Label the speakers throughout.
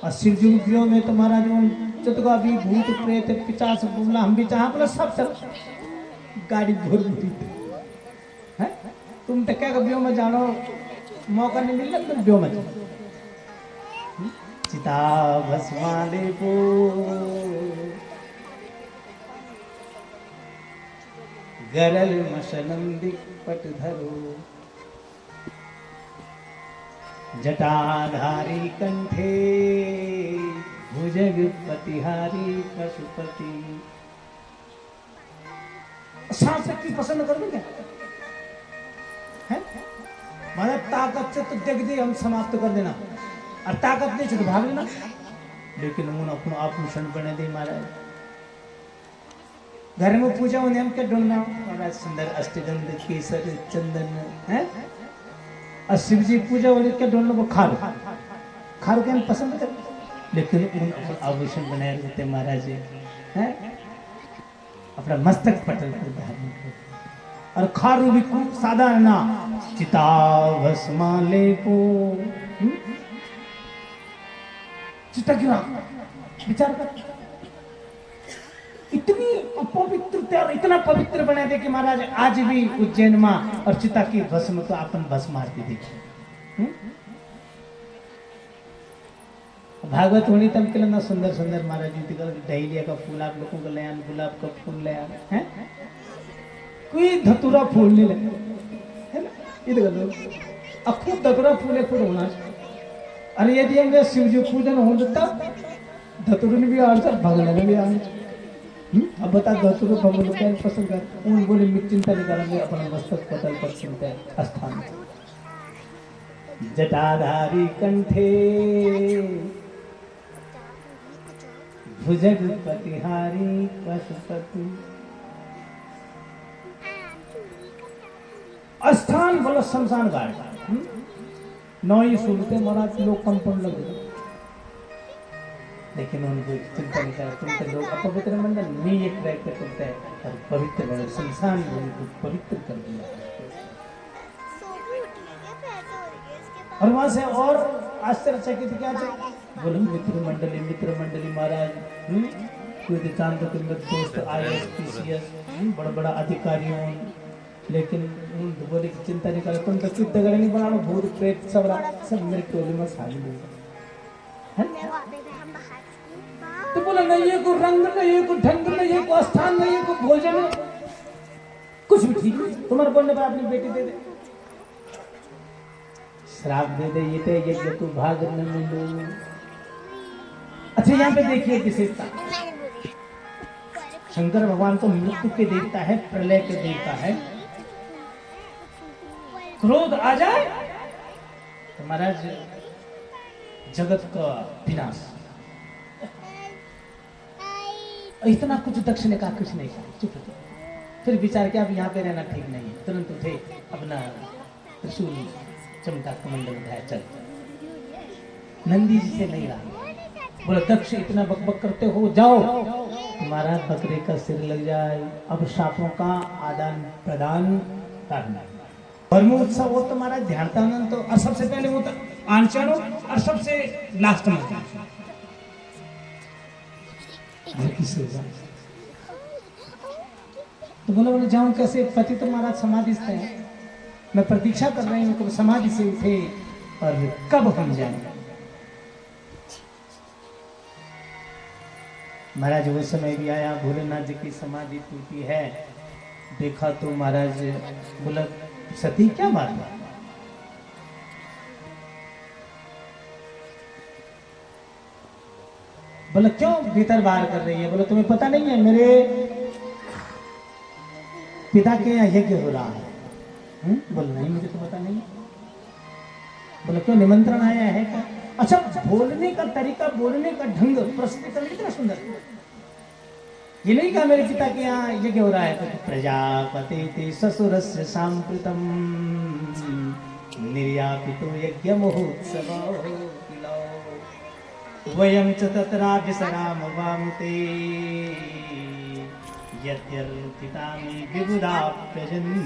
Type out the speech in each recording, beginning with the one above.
Speaker 1: और शिव जी उपयोग में तो महाराज चतुका भी भूत प्रेत पिचास बुमला हम भी चाह बोला सब गाड़ी घूर है। तुम तो क्या व्योम में जानो मौका नहीं मिल रहा तुम व्योम में चिता भस्माले को गरल मशलम दिक्पट धरो जटाधारी कंठे भुजग पतिहारी पशुपति। सांप शक्ति पसंद कर दो क्या है? मतलब ताकत से तो देख दे हम समाप्त कर देना और ताकत नहीं तो भाग लेना, लेकिन उन अपनो आभूषण बने दे महाराज। घर में पूजा उन्हें हम क्या ढूंढना महाराज सुंदर अष्टगंध केसर चंदन है। और शिव जी पूजा वाले क्या ढूंढना वो खारू खारू के हम पसंद कर, लेकिन उन आभूषण बनाए रहते महाराज है। अपना मस्तक पटल कर धारण कर और खारू भी खूब साधारण ना चिता भस्माले को चिता क्यों विचार कर इतनी अपवित्रता और इतना पवित्र बना दे कि महाराज आज भी उज्जैन मां और चिता की भस्म को अपन भस्म आरती देखिए। भागवत होनी तम के ना सुंदर सुंदर महाराज जी डहेलिया का फूल आप लोगों को ले आन, गुलाब का फूल ले आन है, कोई धतूरा फूल नहीं लगे है ना इधर खूब धतूरा फूल है खुद होना। अरे यदि हम शिव जी पूजन हो तब धतूर ने भी आड़ भगवान ने भी आने। अब बता धतूर भगवान क्या पसंद कर उन बोले मिट चिंता नहीं करेंगे अपना मस्तक पटल पर चिंता स्थान जटाधारी कंठे भुजग पतिहारी पशुपति। स्थान बोलो शमशान घाट नौ ही सुनते महाराज लोग कंपन लगे, लेकिन उनको चिंता नहीं कर तुम तो लोग अपवित्र मंडल नहीं एक ट्रैक पे चलते हैं और पवित्र मंडल शमशान भूमि को पवित्र कर दिया। और वहां से और आश्चर्यचकित क्या बोलो मित्र मंडली महाराज कोई चांद के दोस्त IAS PCS बड़ा बड़ा अधिकारियों, लेकिन बोले की चिंता नहीं करे तुम तो चित्त गड़े नहीं बनाओ भूत प्रेत सब मेरे टोले में शामिल है। तो बोला नहीं ये को रंग नहीं ये को ढंग नहीं ये को स्थान नहीं ये को भोजन कुछ भी ठीक तुम्हारे बोलने पर अपनी बेटी दे दे श्राप दे दे ये तू भाग न मिलो। अच्छा यहाँ पे देखिए विशेषता शंकर भगवान तो मृत्यु के देवता है, प्रलय के देवता है। क्रोध आ जाए तो महाराज जगत का विनाश। इतना कुछ दक्षिण का कुछ नहीं कहा चुप रहो। फिर विचार किया अब यहाँ पे रहना ठीक नहीं है, तुरंत उठे अपना त्रिशूल चमका कमंडल उठाया चल। नंदी जी से नहीं रहा, बोला दक्ष इतना बकबक करते हो जाओ तुम्हारा बकरे का सिर लग जाए। अब शापों का आदान प्रदान करना। धर्म उत्सव हो तुम्हारा ध्यान तो और सबसे पहले वो आंचन और सबसे लास्ट में तो बोले जाऊं कैसे पति तो महाराज समाधि से है, मैं प्रतीक्षा कर रही हूँ समाधि से उठे और कब हम जाएंगे। महाराज वो समय भी आया भोलेनाथ जी की समाधि टूटी है, देखा तो महाराज बोला सती क्या बात है। बोला क्यों भीतर बाहर कर रही है। बोला तुम्हें पता नहीं है मेरे पिता के यहाँ यज्ञ हो रहा है। बोला नहीं मुझे तो पता नहीं। बोला क्यों निमंत्रण आया है क्या। अच्छा बोलने का तरीका बोलने का ढंग प्रस्तुत कितना सुंदर। ये नहीं कहा मेरे पिता के यहाँ यज्ञ हो रहा है। तो प्रजापति ते ससुरस्य सांप्रतम निर्यापितो यज्ञ महोत्सव वयं च तत्राभिसराम वामुते यद्यर्पितामि विबुधाप्यजन्ति।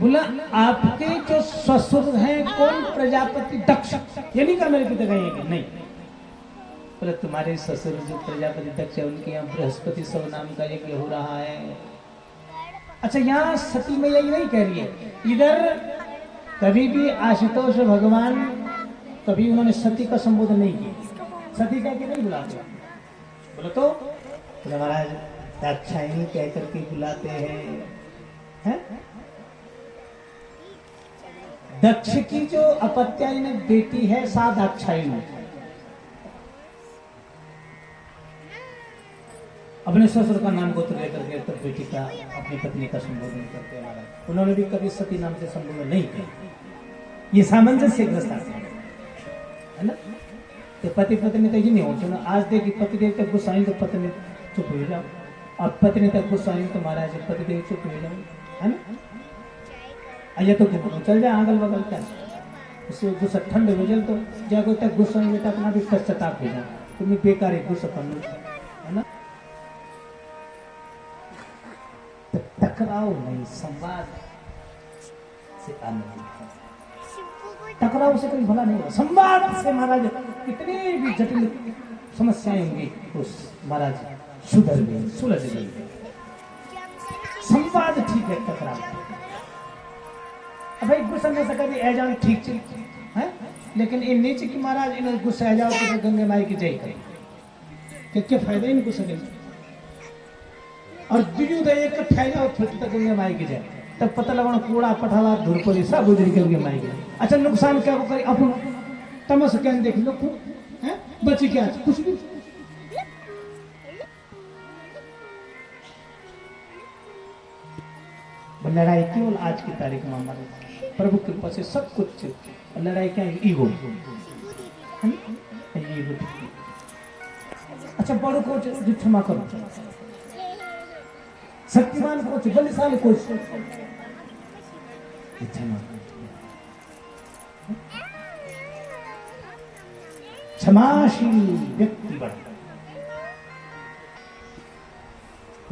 Speaker 1: बोला आपके जो ससुर हैं कौन? प्रजापति दक्ष। ये नहीं कहा मेरे पिता कहेंगे, नहीं। बोला तुम्हारे ससुर जो प्रजापति दक्ष है उनके यहाँ बृहस्पति सब नाम का यज्ञ हो रहा है। अच्छा, यहाँ सती मैया ये नहीं कह रही है, इधर कभी भी आशुतोष भगवान कभी उन्होंने सती का संबोधन नहीं किया। सती कह के नहीं बुलाते। बोला तो बोला महाराज दाक्षायणी कह करके बुलाते हैं। दक्ष की जो अपत्यायनी बेटी है सा दाक्षायणी, अपने ससुर का नाम गोत्र लेकर के तब बेटी का अपनी पत्नी का संबोधन करते हैं महाराज। उन्होंने भी कभी सती नाम से संबोधन नहीं किया। ये सामंजस्य ग्रस्त है ना। तो पति पत्नी तक ही नहीं हो चुना। आज देखिए पति देव तक गुस्सा आई तो पत्नी चुप हो जाओ, और पत्नी तक गुस्सा आई तो महाराज पति देव चुप हो जाओ, है ना। ये तो चल जाए अगल बगल का, उससे गुस्सा ठंड हो जाए तो जागो तक गुस्सा नहीं बेटा अपना भी पश्चाताप हो जाए, तुम्हें बेकार है गुस्सा करना, है ना। टकराव नहीं, संवाद से आनंद। टकराव से कोई भला नहीं होगा, संवाद से महाराज कितनी भी जटिल समस्याएं होंगी उस महाराज सुधर गई, सुलझ गई। संवाद ठीक है, टकराव भाई गुस्सा नहीं सका भी जाओ ठीक है, लेकिन इन नीचे की महाराज इन गुस्सा आ जाओ तो गंगे माई की जय करें, क्या फायदा इन गुस्सा के। और जुजू दे एक फैलाओ फिर तक गंगे माई की जय, तब पता लगना कूड़ा पठावा धुरपुरी सब गुजरी गंगे माई की। अच्छा नुकसान क्या करे अपन तमस क्या देख लो हैं, बची क्या कुछ भी। लड़ाई केवल आज की तारीख में हमारे प्रभु के कृपा से सब कुछ। लड़ाई क्या है? Ego, ego. अच्छा बड़ों को जो क्षमा करो, शक्तिमान को बलशाली को क्षमाशील व्यक्ति बड़ा।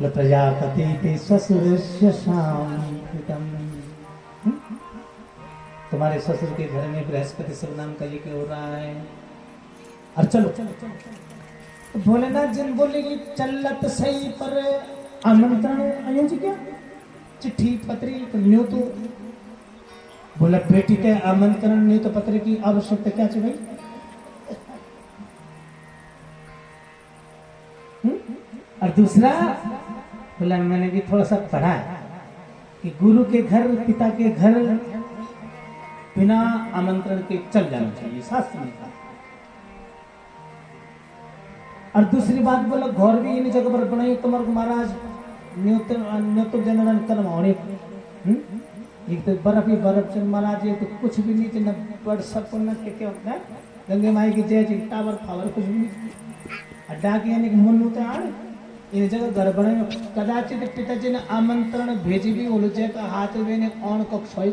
Speaker 1: प्रजापति ते ससुरस्य शांतितम। तुम्हारे ससुर के घर में बृहस्पति सब नाम का यज्ञ हो रहा है। और चलो तो भोलेनाथ जिन बोलेगी चलत सही पर आमंत्रण आयोजित क्या चिट्ठी पत्री तो न्यू तो बोला बेटी के आमंत्रण न्यू तो पत्र की आवश्यकता क्या चाहिए भाई। और दूसरा बोला मैंने भी थोड़ा सा पढ़ा है कि गुरु के घर पिता के घर बिना आमंत्रण के चल जाना चाहिए, शास्त्र में कहा। और दूसरी बात बोला घर भी इन जगह पर बनाई तुम्हारे को महाराज न्यूतन जनरन कर्म होने एक तो बर्फ ही बर्फ से महाराज ये तो कुछ भी नहीं न बड़ सब न क्या होता है गंगे माई की जय टावर फावर कुछ भी नहीं डाक यानी कि मन होते आड़ इन जगह घर बने कदाचित पिताजी ने आमंत्रण भेजी भी बोलो जय का हाथ में ने कौन को खोई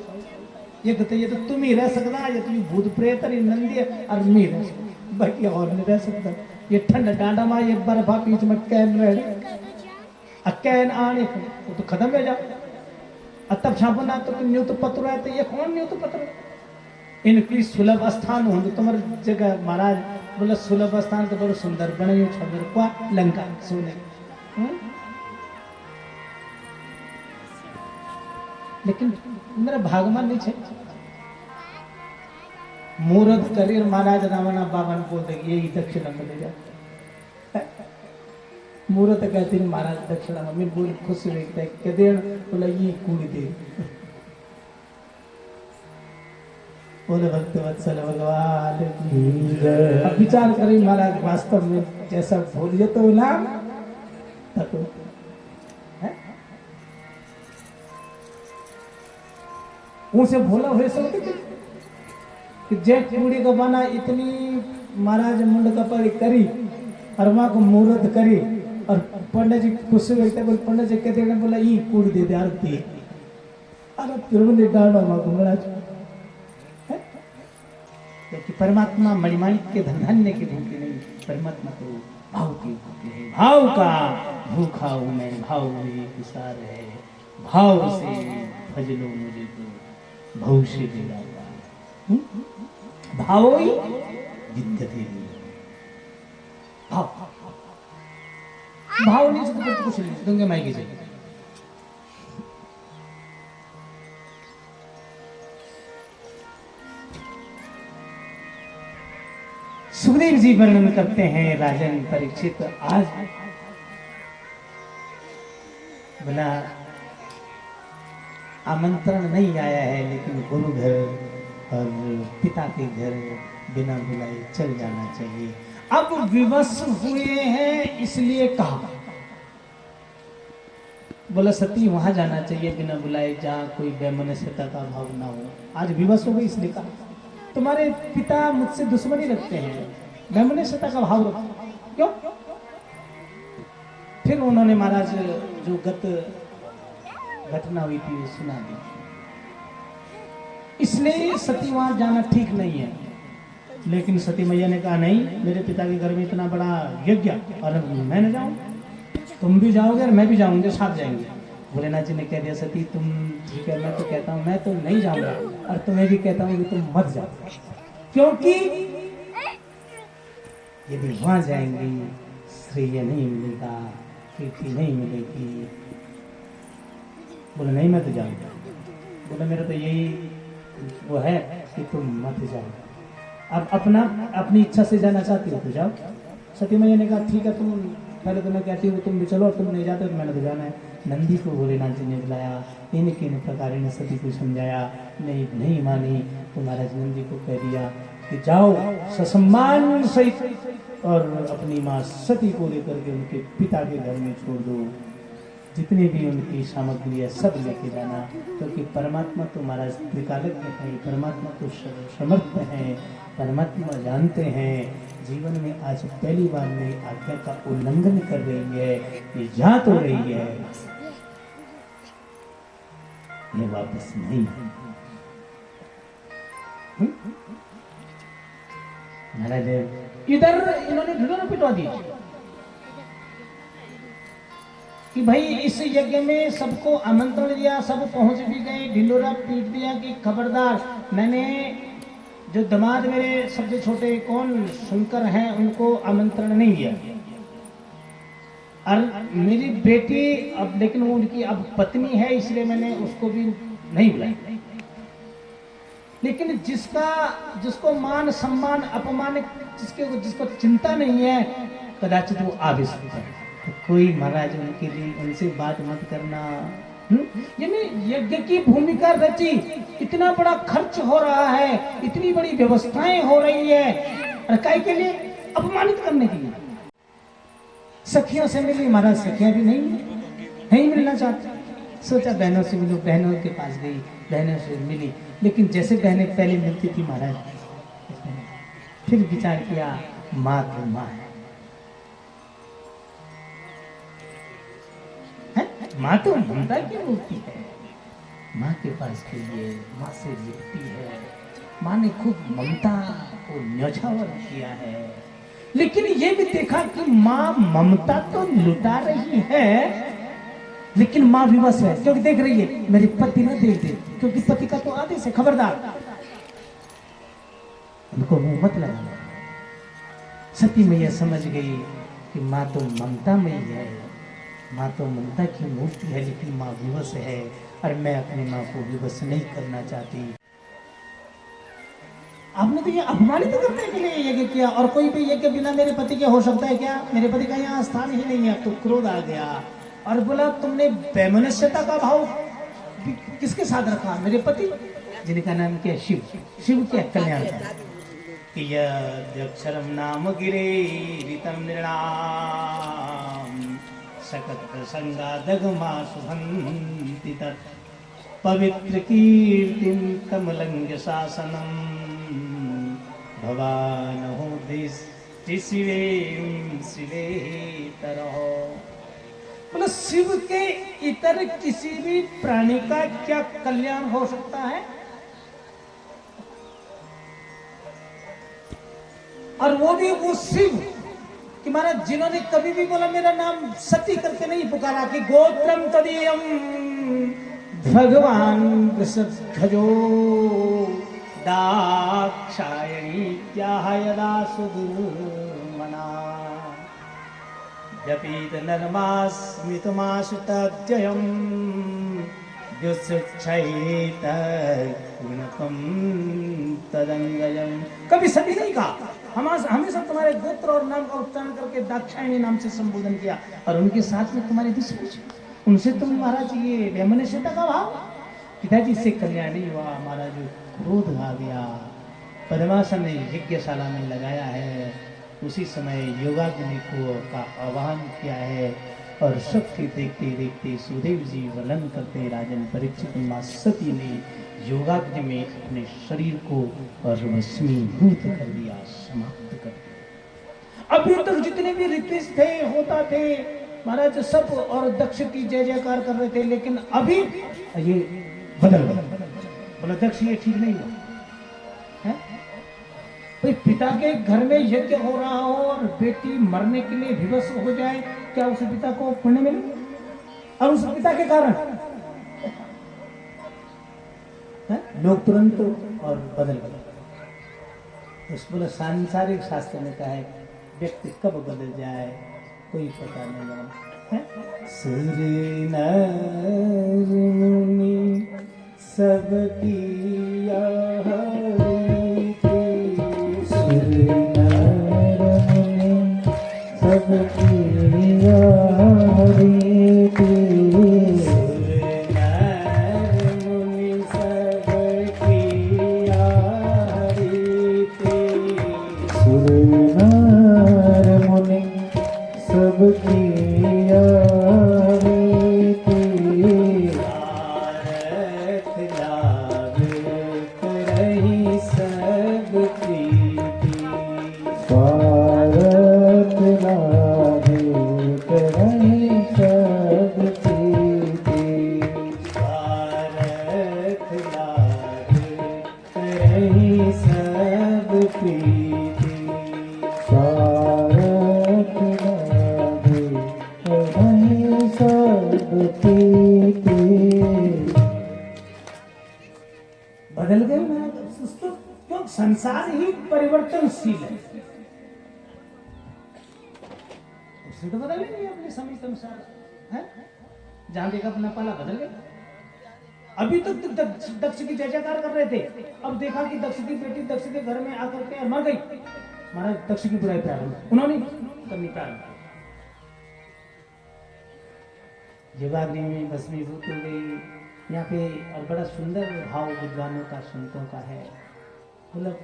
Speaker 1: ये तो तुम ही रह सकता ये तुम भूत प्रेत नंदी और मैं रह सकता बाकी और नहीं रह सकता। ये ठंड डांडा में ये बर्फा बीच में कैन रह कैन आने तो खत्म हो जाओ तब छापना तो न्यू तो पत्र है तो ये कौन न्यू तो पत्र इनकी सुलभ स्थान हो तुम्हारे जगह महाराज बोला सुलभ स्थान तो बड़ो सुंदर बने छबर को लंका सोने लेकिन मेरा भागमान नहीं छे मुहूर्त करियर महाराज रावणा बाबन बोल दे यही दक्षिणा में ले जा मुहूर्त कहते महाराज दक्षिणा में बोल खुश रहता है के देन बोला ये कूड़ी दे बोले भक्त वत्सल भगवान अब विचार करें महाराज वास्तव में जैसा बोलिए तो नाम तो उनसे भोला हुए सकते कि जय कूड़ी का बना इतनी महाराज मुंड कपाड़ी करी और वहां को मुहूर्त करी और पंडित जी खुश बैठे बोले पंडित जी कहते हैं बोला ये कूड़ी दे दे आरती अरे तिरुवंदी डांडो वहां को महाराज क्योंकि परमात्मा मणिमाणिक के धन्य के भूखे नहीं परमात्मा तो भाव की भूखे है भाव का भूखा हूं मैं भाव मेरी विसार है भाव से भज लो मुझे तो भविष्य भावोई विद्यते भाव नहीं तो कुछ नहीं। गंगे माई की जय। सुखदेव जी वर्णन करते हैं, राजन परीक्षित आज बिना आमंत्रण नहीं आया है, लेकिन गुरु घर और पिता के घर बिना बुलाए चल जाना चाहिए। अब विवश हुए हैं इसलिए कहा, बोला सती वहां जाना चाहिए बिना बुलाए जहाँ कोई वैमनस्यता का भाव ना हो। आज विवश हो गई इसलिए कहा। तुम्हारे पिता मुझसे दुश्मनी रखते हैं, वैमनस्यता का भाव रखते, क्यों? फिर उन्होंने महाराज जो घटना हुई थी वो सुना दी। इसलिए सती वहां जाना ठीक नहीं है। लेकिन सती मैया ने कहा नहीं, मेरे पिता के घर में इतना बड़ा यज्ञ और मैं न जाऊं, तुम भी जाओगे और मैं भी जाऊंगे, साथ जाएंगे। भोलेनाथ जी ने कह दिया सती तुम ठीक है, मैं तो कहता हूँ मैं तो नहीं जाऊंगा, और तुम्हें भी कहता हूँ कि तुम मत जाओ, क्योंकि यदि वहां जाएंगी श्रेय नहीं मिलेगा, कीर्ति नहीं मिलेगी। बोले नहीं मैं तो जाऊंगा। बोले मेरा तो यही वो है कि तुम मत जाओ। अब अपनी इच्छा से जाना चाहती हो तो जाओ। सती मैया ने कहा ठीक है, तुम पहले तो मैं कहती हूँ तुम भी चलो, और तुम नहीं जाते तो मैंने तो जाना है। नंदी को भोलेनाथ जी ने बुलाया, इन किन प्रकार ने सती को समझाया, नहीं मानी तो महाराज नंदी को कह दिया कि जाओ ससम्मान सहित और अपनी माँ सती को लेकर के उनके पिता के घर में छोड़ दो। जितनी भी उनकी सामग्री है सब लेके जाना, क्योंकि परमात्मा तो महाराज त्रिकालज्ञ है, परमात्मा तो समर्थ है, परमात्मा जानते हैं। जीवन में आज पहली बार मेरी आज्ञा का उल्लंघन कर रही है, ये जा तो रही है, ये वापस नहीं। महाराज इधर इन्होंने ढिंढोरा पिटवा दिया कि भाई इस यज्ञ में सबको आमंत्रण दिया, सब पहुंच भी गए, ढिंढोरा पीट दिया कि खबरदार, मैंने जो दामाद मेरे सबसे छोटे कौन सुनकर हैं उनको आमंत्रण नहीं दिया, और मेरी बेटी अब लेकिन वो उनकी अब पत्नी है इसलिए मैंने उसको भी नहीं बुलाया। लेकिन जिसको मान सम्मान अपमान जिसको चिंता नहीं है कदाचित वो आ भी सकता है। तो कोई महाराज उनके लिए उनसे बात मत करना। यानी यज्ञ की भूमिका रची, इतना बड़ा खर्च हो रहा है, इतनी बड़ी व्यवस्थाएं हो रही है, और काय के लिए? अपमानित करने के लिए। सखियों से मिली महाराज, सखियां भी नहीं मिलना चाहती। सोचा बहनों से मिलो, बहनों के पास गई, बहनों से मिली, लेकिन जैसे बहनें पहले मिलती थी महाराज, फिर विचार किया माँ तो माँ है, माँ तो ममता की मूर्ति है, माँ के पास गई, माँ से लिपटी है, माँ ने खूब ममता को न्यौछावर किया है। लेकिन ये भी देखा कि माँ ममता तो लुटा रही है, लेकिन माँ विवश है, क्योंकि देख रही है मेरे पति न देख दे, क्योंकि पति का तो आदेश है, खबरदार उनको मुंह मत लगाना। सती मैया समझ गई कि माँ तो ममता में है, माँ तो ममता की मूर्ति है, लेकिन माँ विवश है, और मैं अपनी माँ को विवश नहीं करना चाहती। आपने तो ये अपमानित करने के लिए यज्ञ किया, और कोई भी यज्ञ बिना मेरे पति के हो सकता है क्या? मेरे पति का यहाँ स्थान ही नहीं है। तो क्रोध आ गया और बोला तुमने वैमनस्यता का भाव किसके साथ रखा? मेरे पति, जिनका नाम क्या? शिव। शिव के कल्याण का यक्षरम नाम गिरे ऋतम नृणाम सकत संगा दगमा सुभंति तत् पवित्र कीर्तिम कमलंग शासनम भवान हो शिवे शिवे तरह। मतलब शिव के इतर किसी भी प्राणी का क्या कल्याण हो सकता है? और वो भी वो शिव कि महाराज जिन्होंने कभी भी बोला मेरा नाम सती करके नहीं पुकारा कि गोत्रम तदीयम भगवान वृषध्वजो दाक्षायणीत्याह यदा सुदुर्मना जपीत नर्मास्मितमासु तद्ययम् युत्सुक्षैत गुणकं तदंगयम्। कभी सभी नहीं कहा, हमेशा तुम्हारे गोत्र और नाम का उच्चारण करके दाक्षायणी नाम से संबोधन किया, और उनके साथ में तुम्हारे दुश्मन, उनसे तुम महाराज ये वैमनस्यता का भाव। पिताजी से कल्याण नहीं हुआ, महाराज क्रोध आ गया, पद्मासन ने यज्ञशाला में लगाया है, उसी समय योगाग्नि को का आह्वान किया है, और शक्ति देखते देखते सुदेव जी वर्णन करते राजन परीक्षित मां सती ने योगाग्नि में अपने शरीर को और भस्मीभूत कर दिया, समाप्त कर दिया। अभी तक जितने भी ऋत्विज थे, होता थे महाराज, सब और दक्ष की जय जयकार कर रहे थे, लेकिन अभी ये बदल बोला दक्ष ये ठीक नहीं हुआ है। भाई पिता के घर में यज्ञ हो रहा हो और बेटी मरने के लिए विवश हो जाए, क्या उस पिता को पुण्य मिले? और उस पिता के कारण लोग तुरंत और बदल गए। उस बोले सांसारिक शास्त्र में कहा है व्यक्ति कब बदल जाए कोई पता नहीं है। सुर नर मुनि सबकी बदल गए। क्यों? संसार ही परिवर्तनशील है, उसे तो बदलेंगे अपने समय के अनुसार है। जहां देखा अपना पाला बदल गया। अभी तक तो दक्ष की जय जयकार कर रहे थे, अब देखा कि दक्ष की बेटी दक्ष के घर में आकर के मर गई, महाराज दक्ष की बुराई प्रारंभ उन्होंने करनी प्रारंभ की, योगाग्नि में भस्मीभूत हो गई। यहाँ पे और बड़ा सुंदर भाव विद्वानों का संतों का है, मतलब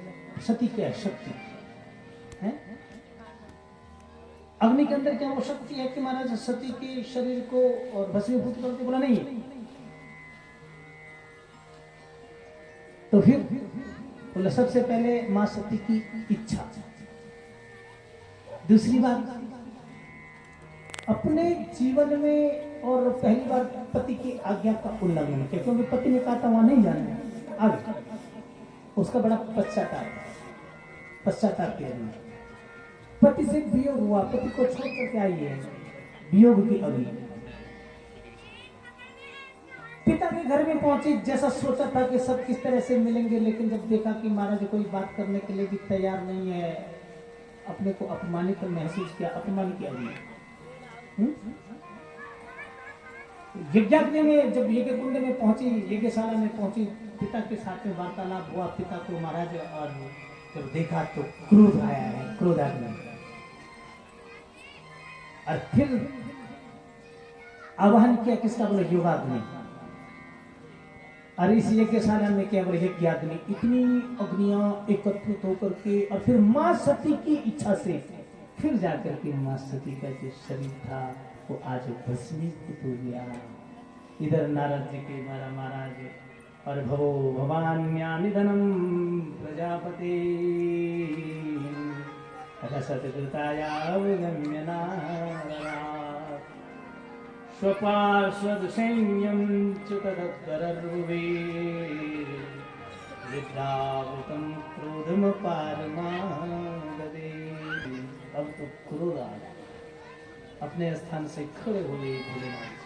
Speaker 1: सती क्या शक्ति है। अग्नि के अंदर क्या वो शक्ति है कि महाराज सती के शरीर को और भस्मीभूत करके बोला नहीं है। तो फिर बोला सबसे पहले मां सती की इच्छा, दूसरी बात अपने जीवन में और पहली बार पति की आज्ञा का उल्लंघन किया, क्योंकि पति ने कहा था वहां नहीं जाना है, आगे उसका बड़ा पश्चाताप किया। पति से वियोग हुआ, पति को छोड़ करके आई है, वियोग की अग्नि। पिता के घर में पहुंची, जैसा सोचा था कि सब किस तरह से मिलेंगे, लेकिन जब देखा कि महाराज कोई बात करने के लिए भी तैयार नहीं है, अपने को अपमानित महसूस किया, अपमान किया गया। यज्ञाग्नि में जब यज्ञ कुंड में पहुंची, यज्ञशाला में पहुंची, पिता के साथ में वार्तालाप हुआ। पिता को महाराज और जब देखा तो क्रोध आया है, क्रोधाग्नि, और फिर आह्वान किया किसका? बोले योगाग्नि। और इस यज्ञशाला में क्या बोले यज्ञाग्नि, इतनी अग्नियां एकत्रित होकर के, और फिर मां सती की इच्छा से फिर जाकर के मां सती का जो शरीर था वो आज भस्मीभूत हो गया। इधर नारद जी के महाराज और भवो भवान्या निधनम प्रजापते सतकृतायावगम्य नारदात् स्वपार्श्वद सैन्यं च तदत्तरर्वे विद्रावृतं क्रोधमपारमाददे। अब तो क्रोध आ गया, अपने स्थान से खड़े हो गए भोलेनाथ।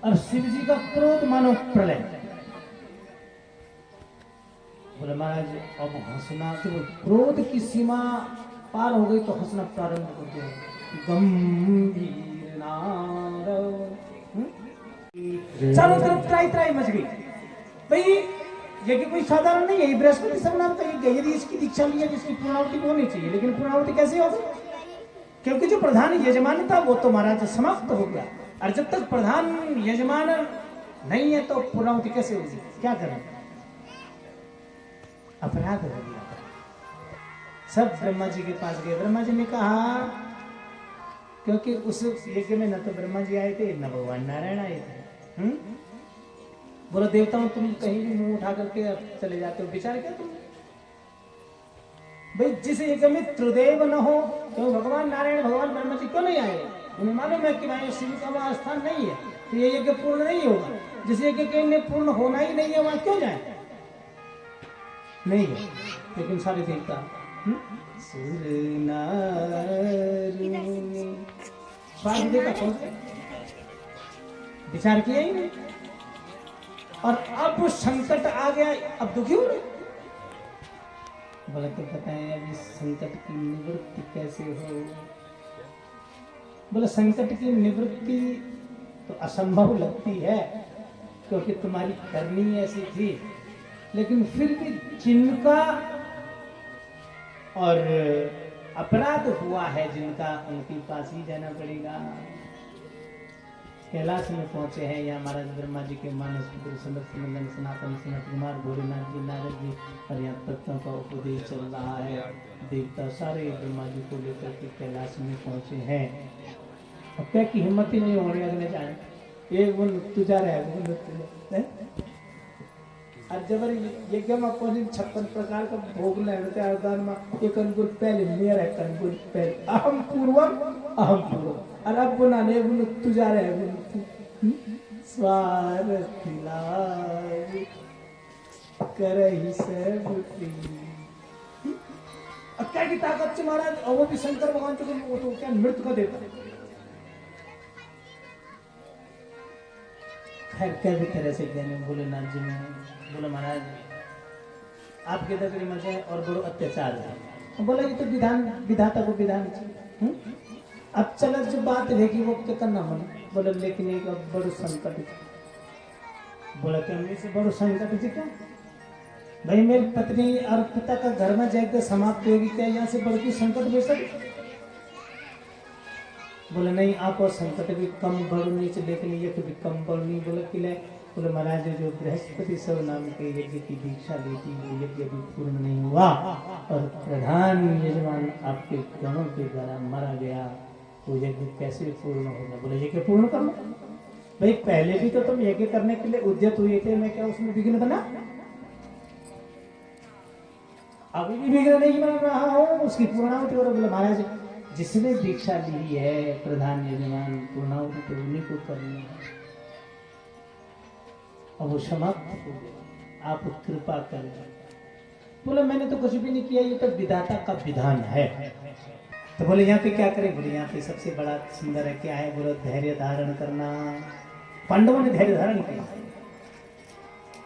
Speaker 1: और शिव जी का क्रोध मानो प्रलय। बोले महाराज अब हंसना, तो क्रोध की सीमा पार हो गई तो हंसना प्रारंभ कर दिया। गंभीर नारव, चारों तरफ त्राई त्राई मच गई। भाई यज्ञ कोई साधारण नहीं है, बृहस्पति सब नाम का यज्ञ। यदि इसकी दीक्षा ली है जिसकी पूर्णावृत्ति होनी चाहिए, लेकिन पूर्णावृत्ति कैसे होगी? क्योंकि जो प्रधान यजमान था वो तो महाराज समाप्त हो गया, और जब तक प्रधान यजमान नहीं है तो पूर्णावृत्ति कैसे होगी? क्या करें? अपराध हो गया। सब ब्रह्मा जी के पास गए। ब्रह्मा जी ने कहा, क्योंकि उस यज्ञ में न तो ब्रह्मा जी आए थे न भगवान नारायण आए थे। बोलो देवताओं तुम कहीं भी मुंह उठा करके चले जाते हो, विचार क्या तुम? भाई जिस यज्ञ में त्रिदेव न हो तो भगवान नारायण भगवान ब्रह्मा जी क्यों नहीं आए? उन्हें मालूम है कि भाई शिव का वहां स्थान नहीं है तो ये यज्ञ पूर्ण नहीं होगा। जिस यज्ञ के लिए पूर्ण होना ही नहीं है वहां क्यों जाए? नहीं है। लेकिन सारे देवता स्वाद देखा कौन से विचार किया ही नहीं। और अब संकट आ गया, अब दुखी हो रहे। बोला तो बताएं अब इस संकट की निवृत्ति कैसे हो? बोला संकट की निवृत्ति तो असंभव लगती है, क्योंकि तुम्हारी करनी ऐसी थी। लेकिन फिर भी जिनका और अपराध हुआ है जिनका, उनके पास ही जाना पड़ेगा। कैलाश में पहुंचे हैं यहाँ महाराज ब्रह्मा जी के मानस पुत्र समर्थ मंगल सनातन सनत कुमार भोलेनाथ जी नारद जी, और यहाँ तत्वों का उपदेश चल रहा है। देवता सारे ब्रह्मा जी को लेकर के कैलाश में पहुंचे हैं। अब क्या की हिम्मत ही नहीं हो रही अगले जाने, एक वो तू जा रहा है और जबर यज्ञ में 56 प्रकार का भोग लगता है। दान में एक अंकुर पहले मेरा एक अंकुर पहले अहम पूर्वम और अब बनाने बोलो तू जा रहा है स्वार्थी लाज करही सब अब क्या की ताकत से महाराज, और वो भी शंकर भगवान को क्या मृत्यु का देता। खैर क्या भी तरह से ज्ञानी भोलेनाथ जी ने बोला महाराज आपके दगड़ी मजे और बड़ो अत्याचार है। बोला ये तो विधान विधाता को विधान। अब चलो जो बात रहेगी वो क्या करना मन। बोला लेकिन एक बड़ो संकट। बोला क्या मेरे से बड़ो संकट जी क्या? भाई मेरी पत्नी और पिता का घर में जाकर समाप्त होगी, क्या यहाँ से बड़ी संकट बेच सकती? बोले नहीं आप और संकट भी कम बढ़ नहीं चाहिए, लेकिन ये तो भी कम बढ़ नहीं। बोले कि बोले महाराज जो बृहस्पति सब नाम के यज्ञ की दीक्षा ली थी वो यज्ञ भी पूर्ण नहीं हुआ, और प्रधान यजमान आपके गणों के द्वारा मारा गया, वो यज्ञ कैसे पूर्ण होगा? बोले यज्ञ पूर्ण कर लो। भाई पहले भी तो तुम यज्ञ करने के लिए उद्यत हुए थे, मैं क्या उसमें विघ्न बना? अभी भी विघ्न नहीं बना रहा हूँ उसकी पूर्णाहुति। और बोले महाराज जिसने दीक्षा ली है प्रधान यजमान, पूर्णाहुति तो उन्हीं को करनी है। अब वो समाप्त हो गया, आप कृपा करें। बोले मैंने तो कुछ भी नहीं किया, ये तो विधाता का विधान है। तो बोले यहाँ पे क्या करें? बोले यहाँ पे सबसे बड़ा सुंदर है क्या है? बोले धैर्य धारण करना। पांडवों ने धैर्य धारण किया।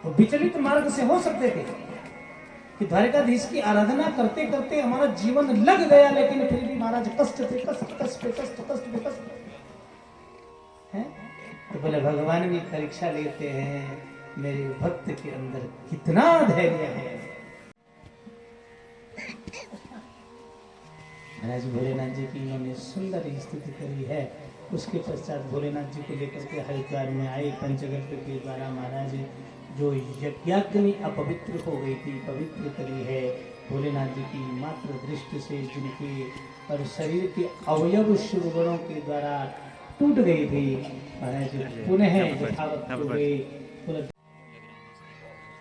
Speaker 1: वो विचलित मार्ग से हो सकते थे कि द्वारिकाधीश की आराधना करते करते हमारा जीवन लग गया, लेकिन फिर भी महाराज कष्ट थे, कष्ट है। तो बोले भगवान भी परीक्षा लेते हैं मेरे भक्त के अंदर कितना धैर्य है। महाराज भोलेनाथ जी की इन्होंने सुंदर स्तुति करी है। उसके पश्चात भोलेनाथ जी को लेकर के हरिद्वार में आए। पंचगर्भ के द्वारा महाराज जो यज्ञाग्नि अपवित्र हो गई थी, पवित्र करी है। भोलेनाथ जी की मात्र दृष्टि से जिनके और शरीर के अवयव शुभ गुणों के द्वारा टूट गई थी, महाराज पुनः यथावत हो गई।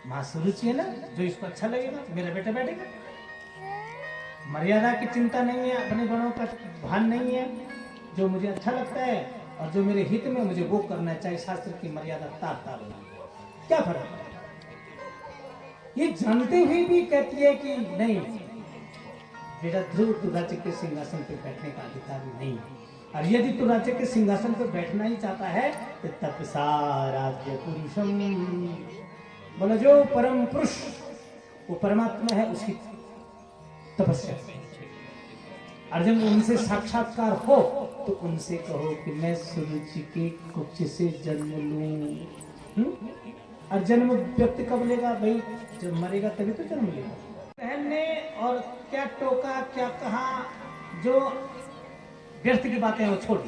Speaker 1: माँ सुरुचि है ना, जो इसको अच्छा लगेगा मेरा बेटा बैठेगा। मर्यादा की चिंता नहीं है, अपने गुणों का भान नहीं है। जो मुझे अच्छा लगता है और जो मेरे हित में मुझे वो करना चाहिए। शास्त्र की मर्यादा तार तार क्या फर्क है? ये जानते हुए भी कहती है कि नहीं बेटा ध्रुव तू राज्य के सिंहासन पे बैठने का अधिकार नहीं। और यदि तू राज्य के सिंहासन पर बैठना ही चाहता है तो तपसा राज्य पुरुषम, बोला जो परम पुरुष वो परमात्मा है उसकी तपस्या। और जब उनसे साक्षात्कार हो तो उनसे कहो कि मैं सुरुचि के कुछ से जन्म लूं। और जन्म व्यक्ति कब लेगा भाई? जब मरेगा तभी तो जन्म लेगा। बहन ने और क्या टोका क्या कहा, जो व्यर्थ की बातें वो छोड़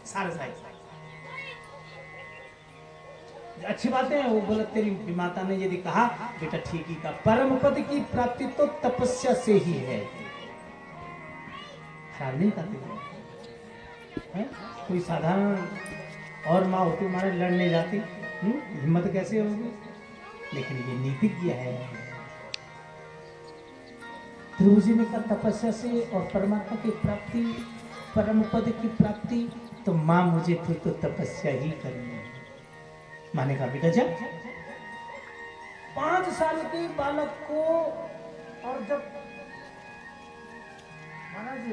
Speaker 1: सारे सारे अच्छी बातें हैं वो बोला। तेरी माता ने यदि कहा बेटा ठीक ही का, परम पद की प्राप्ति तो तपस्या से ही है। खराब नहीं करती है? कोई साधारण और माँ होती मारे लड़ने जाती, हिम्मत कैसे होगी? लेकिन ये नीतिज्ञ है। ध्रुव जी ने कहा तपस्या से और परमात्मा की प्राप्ति, परम पद की प्राप्ति, तो माँ मुझे तो तपस्या ही करनी है। माने कहा बेटा जा। 5 साल के बालक को और जब महाराज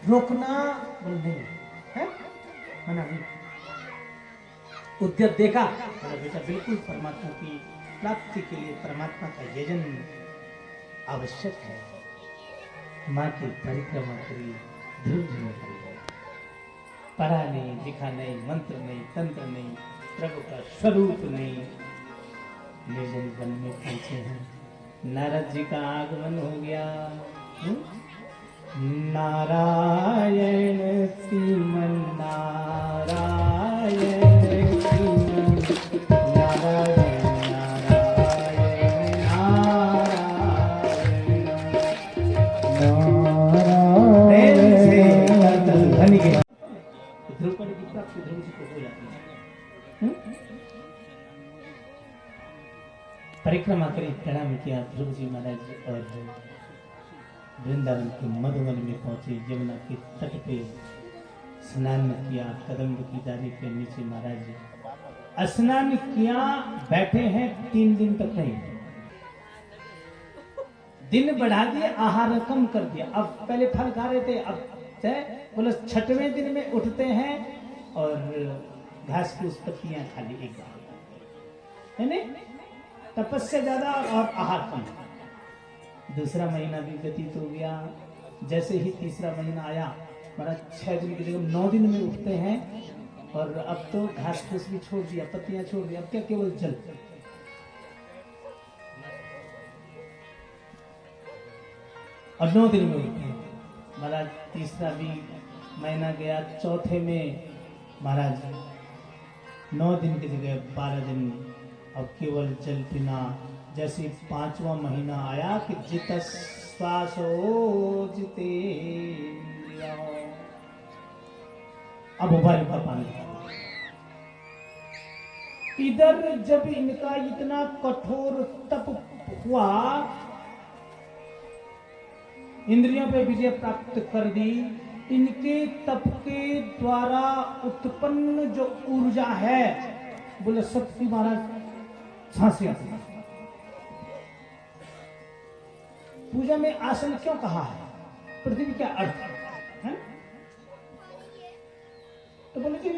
Speaker 1: रोकना बोल नहीं है, मना नहीं, उद्यत देखा बोला बेटा बिल्कुल परमात्मा की प्राप्ति के लिए परमात्मा का यजन आवश्यक है। माँ की परिक्रमा करी, ध्रुव जी ने करी। पढ़ा नहीं, लिखा नहीं, मंत्र नहीं, तंत्र नहीं, प्रभु का स्वरूप नहीं, निर्जन वन में पहुंचे हैं। नारद जी का आगमन हो गया। नारायण श्रीमन नारायण श्रीमन नारायण नारायण नारायण। द्रौपदी की प्राप्ति ध्रुव जी को हो जाती है। परिक्रमा करी, प्रणाम किया ध्रुव जी महाराज और वृंदावन के मधुवन में पहुंचे। यमुना के तट पे स्नान किया। कदम्ब की डाली के नीचे महाराज स्नान किया, बैठे हैं 3 दिन तक नहीं। दिन बढ़ा दिए, आहार कम कर दिया। अब पहले फल खा रहे थे, अब बोले 6वें दिन में उठते हैं और घास फूस पत्तियां खा ली एक बार, है नहीं? तपस्या ज्यादा और आहार कम। दूसरा महीना भी व्यतीत हो गया। जैसे ही तीसरा महीना आया, हमारा 6 दिन की जगह 9 दिन में उठते हैं और अब तो घास फूस भी छोड़ दिया, पत्तियां छोड़ दी, अब क्या केवल जल। और 9 दिन में उठते हैं महाराज। तीसरा भी महीना गया, चौथे में महाराज 9 दिन की जगह 12 दिन, अब केवल जल पीना। जैसे 5वां महीना आया कि जित श्वासो जिते, अब उबाल का पानी। इधर जब इनका इतना कठोर तप हुआ, इंद्रियों पे विजय प्राप्त कर दी, इनके तप के द्वारा उत्पन्न जो ऊर्जा है, बोले शक्ति महाराज सांसें आती। पूजा में आसन क्यों कहा है? पृथ्वी क्या अर्थ है? तो बोले कि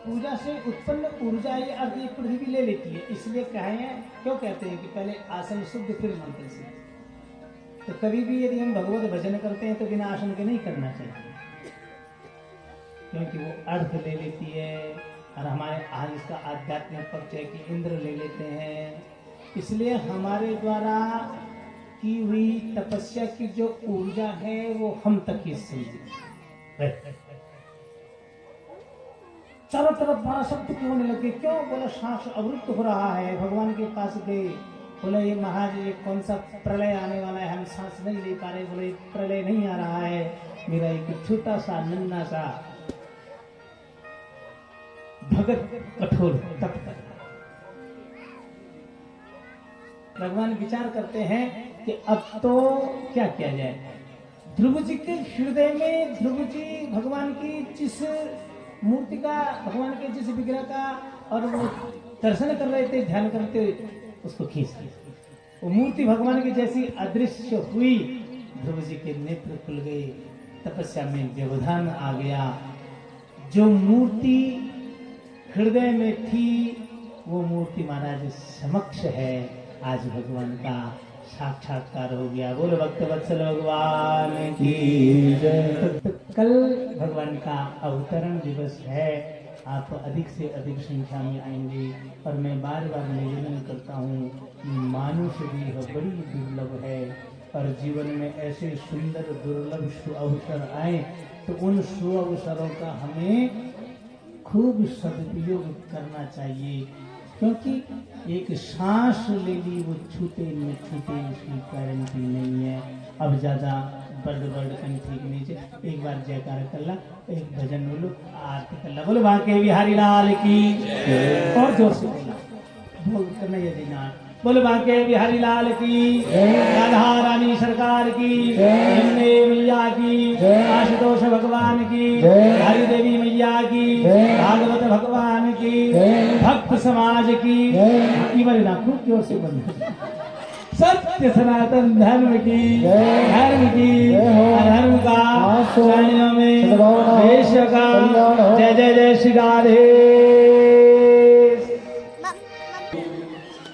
Speaker 1: पूजा से उत्पन्न ऊर्जा ये अर्थ ये पृथ्वी ले लेती है, इसलिए कहे क्यों कहते हैं कि पहले आसन शुद्ध फिर मंत्र से। तो कभी भी यदि हम भगवत भजन करते हैं तो बिना आसन के नहीं करना चाहिए, क्योंकि वो अर्थ ले लेती है। और हमारे आज इसका आध्यात्मिक पक्ष है कि इंद्र ले लेते हैं, इसलिए हमारे द्वारा की हुई तपस्या की जो ऊर्जा है वो हम तक ही सीमित। चारों तरफ 12 शब्द क्यों होने लगे? क्यों? बोला सांस अवरुद्ध हो रहा है। भगवान के पास गए, बोला ये महाराज ये कौन सा प्रलय आने वाला है, हम सांस नहीं ले पा रहे। बोले प्रलय नहीं आ रहा है, मेरा एक छोटा सा नन्हा सा भगत कठोर तप कर। भगवान विचार करते हैं कि अब तो क्या किया जाए। ध्रुव जी के हृदय में, ध्रुव जी भगवान की जिस मूर्ति का, भगवान के जिस विग्रह का और वो दर्शन कर रहे थे, ध्यान करते उसको खींच लिया। वो मूर्ति भगवान की जैसी अदृश्य हुई, ध्रुव जी के नेत्र खुल गए, तपस्या में व्यवधान आ गया। जो मूर्ति हृदय में थी वो मूर्ति महाराज समक्ष है। आज भगवान का साक्षात्कार हो गया। बोलो भक्त वत्सल भगवान की जय। तो कल भगवान का अवतरण दिवस है। आप अधिक से अधिक संख्या में आएंगे और मैं बार बार निवेदन करता हूँ, मानुष देह बड़ी दुर्लभ है और जीवन में ऐसे सुंदर दुर्लभ अवसर आए तो उन अवसरों का हमें खूब सदुपयोग करना चाहिए, क्योंकि एक सांस ले ली वो छूटे न छूटे उसकी गारंटी नहीं है। अब ज्यादा बर्ड ठीक नीचे एक बार जयकार कल्ला, एक भजन बोलो, आरती कल्ला बोलो, बांके बिहारी लाल की और जोर से बोल करना यदि ना बोलो, बांके बिहारी लाल की, राधा रानी सरकार की, यमुने मैया की, आशुतोष भगवान की, हरि देवी मैया की, भागवत भगवान की, भक्त समाज की, ना खूब जोर से बोलो, सत्य सनातन धर्म की, धर्म की, धर्म का शरणों में देश का जय जय जय श्री राधे।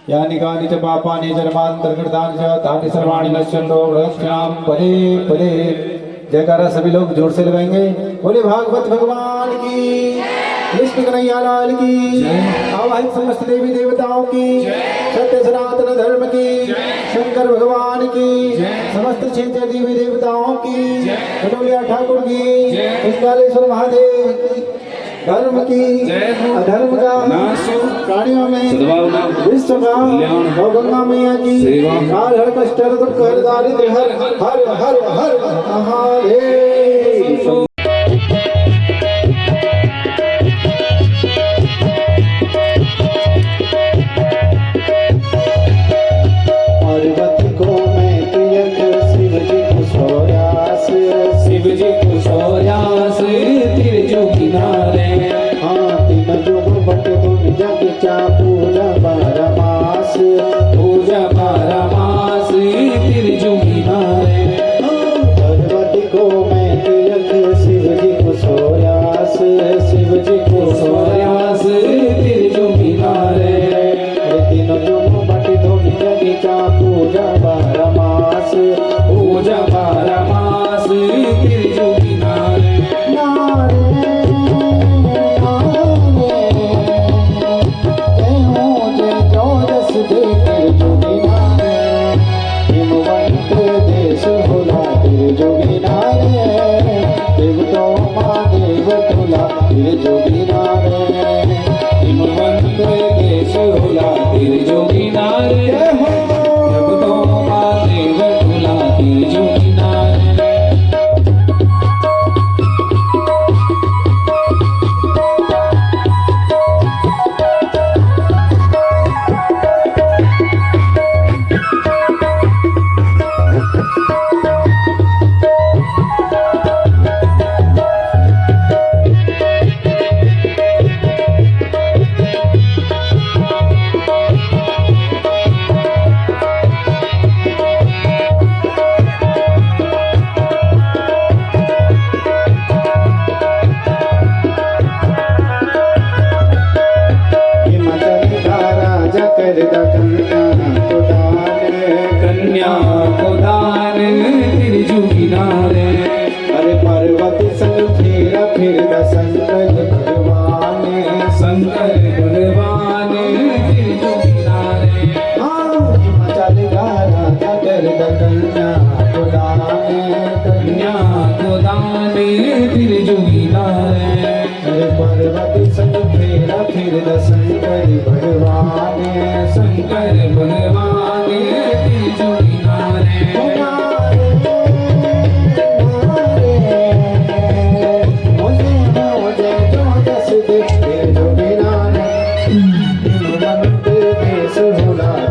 Speaker 2: यानि कानि च पापानि जन्मान्तरकृतानि च तानि सर्वाणि नश्यन्तो रक्षाम पदे पदे। जयकारा सभी लोग जोर से लगाएंगे। बोले भागवत भगवान की, कृष्ण कन्हैया लाल की, आवाहित समस्त देवी देवताओं की, सत्य सनातन धर्म की, शंकर भगवान की, समस्त क्षेत्र देवी देवताओं की, कटोलिया ठाकुर की, इंद्रालेश्वर महादेव की, धर्म की, अधर्म का प्राणियों में विश्व का, और गंगा मैया की, काल हर कष्ट हर दुख हर दारिद्र्य हर हर हर हर महादेव। पार्वती को मैं प्रियक शिव जी को सोयास, शिव जी को सोयास तिरजू किनारे। हाँ तीन जुग बट तुम जग चा पूजा बारमास, पूजा बारमास तिरजू किनारे। पार्वती को मैं प्रियक शिव जी को सोयास, शिव जी को सोयास तिरजू किनारे। तीन जुग बट तुम जग चा पूजा बारमास, पूजा बारमास तिरजू किनारे।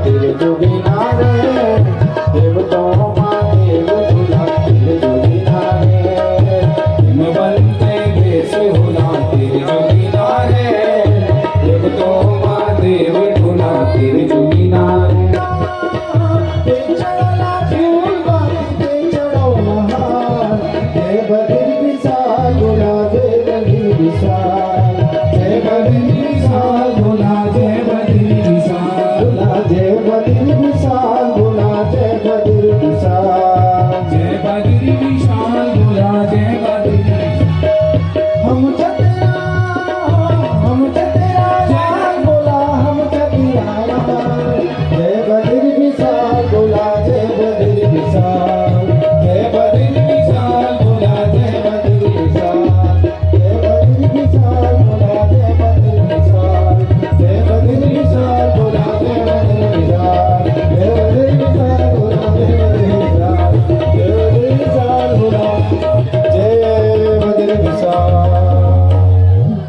Speaker 2: तेरे जो